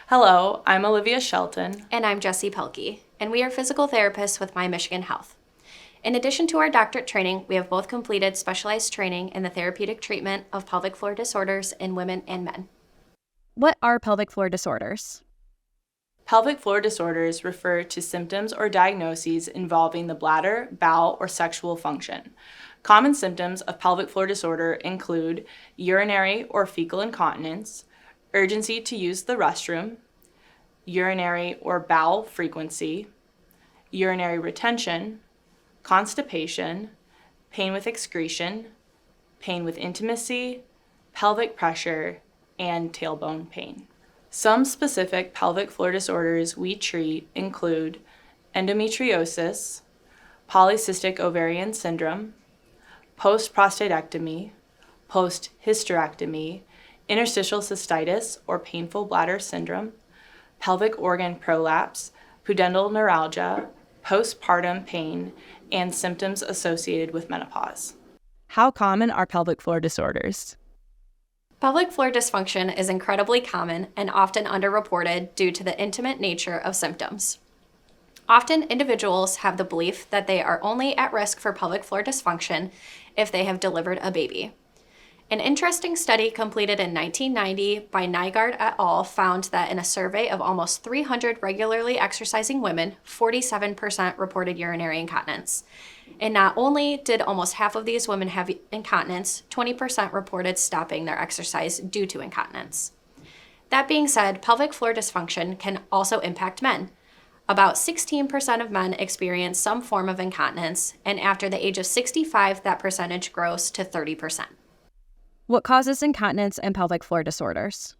Hello, I'm Olivia Shelton. And I'm Jesse Pelkey, and we are physical therapists with MyMichigan Health. In addition to our doctorate training, we have both completed specialized training in the therapeutic treatment of pelvic floor disorders in women and men. What are pelvic floor disorders? Pelvic floor disorders refer to symptoms or diagnoses involving the bladder, bowel, or sexual function. Common symptoms of pelvic floor disorder include urinary or fecal incontinence, urgency to use the restroom, urinary or bowel frequency, urinary retention, constipation, pain with excretion, pain with intimacy, pelvic pressure, and tailbone pain. Some specific pelvic floor disorders we treat include endometriosis, polycystic ovarian syndrome, post-prostatectomy, post-hysterectomy, interstitial cystitis or painful bladder syndrome, pelvic organ prolapse, pudendal neuralgia, postpartum pain, and symptoms associated with menopause. How common are pelvic floor disorders? Pelvic floor dysfunction is incredibly common and often underreported due to the intimate nature of symptoms. Often, individuals have the belief that they are only at risk for pelvic floor dysfunction if they have delivered a baby. An interesting study completed in 1990 by Nygaard et al. Found that in a survey of almost 300 regularly exercising women, 47% reported urinary incontinence. And not only did almost half of these women have incontinence, 20% reported stopping their exercise due to incontinence. That being said, pelvic floor dysfunction can also impact men. About 16% of men experience some form of incontinence, and after the age of 65, that percentage grows to 30%. What causes incontinence and pelvic floor disorders?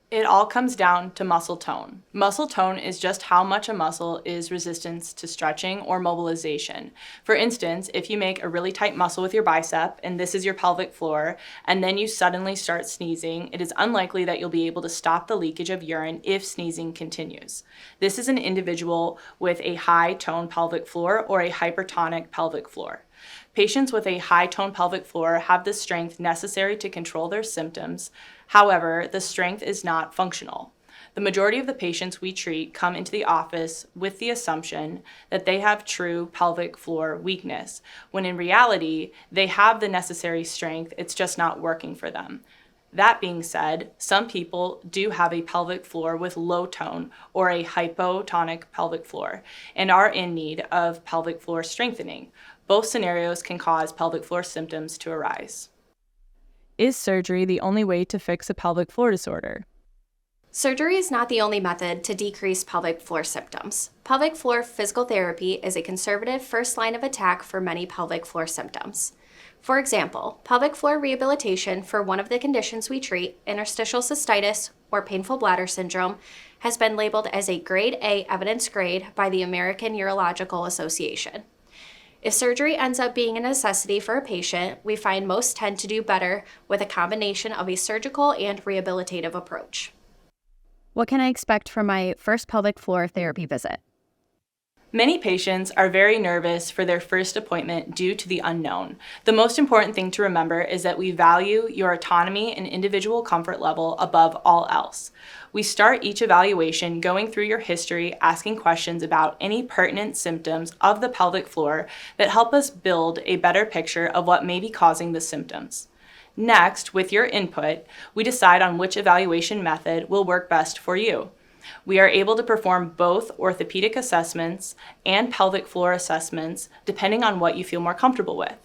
It all comes down to muscle tone. Muscle tone is just how much a muscle is resistant to stretching or mobilization. For instance, if you make a really tight muscle with your bicep, and this is your pelvic floor, and then you suddenly start sneezing, it is unlikely that you'll be able to stop the leakage of urine if sneezing continues. This is an individual with a high tone pelvic floor or a hypertonic pelvic floor. Patients with a high-tone pelvic floor have the strength necessary to control their symptoms. However, the strength is not functional. The majority of the patients we treat come into the office with the assumption that they have true pelvic floor weakness, when in reality, they have the necessary strength, it's just not working for them. That being said, some people do have a pelvic floor with low tone or a hypotonic pelvic floor and are in need of pelvic floor strengthening. Both scenarios can cause pelvic floor symptoms to arise. Is surgery the only way to fix a pelvic floor disorder? Surgery is not the only method to decrease pelvic floor symptoms. Pelvic floor physical therapy is a conservative first line of attack for many pelvic floor symptoms. For example, pelvic floor rehabilitation for one of the conditions we treat, interstitial cystitis or painful bladder syndrome, has been labeled as a Grade A evidence grade by the American Urological Association. If surgery ends up being a necessity for a patient, we find most tend to do better with a combination of a surgical and rehabilitative approach. What can I expect from my first pelvic floor therapy visit? Many patients are very nervous for their first appointment due to the unknown. The most important thing to remember is that we value your autonomy and individual comfort level above all else. We start each evaluation going through your history, asking questions about any pertinent symptoms of the pelvic floor that help us build a better picture of what may be causing the symptoms. Next, with your input, we decide on which evaluation method will work best for you. We are able to perform both orthopedic assessments and pelvic floor assessments depending on what you feel more comfortable with.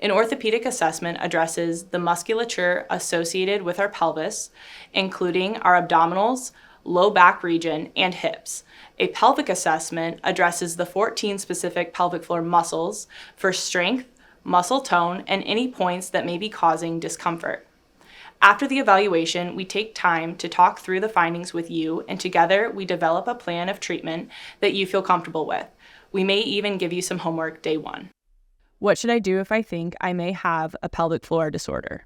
An orthopedic assessment addresses the musculature associated with our pelvis, including our abdominals, low back region, and hips. A pelvic assessment addresses the 14 specific pelvic floor muscles for strength, muscle tone, and any points that may be causing discomfort. After the evaluation, we take time to talk through the findings with you, and together we develop a plan of treatment that you feel comfortable with. We may even give you some homework day one. What should I do if I think I may have a pelvic floor disorder?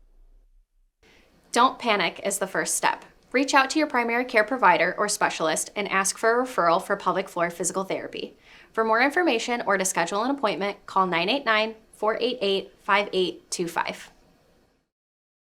Don't panic is the first step. Reach out to your primary care provider or specialist and ask for a referral for pelvic floor physical therapy. For more information or to schedule an appointment, call 989-488-5825.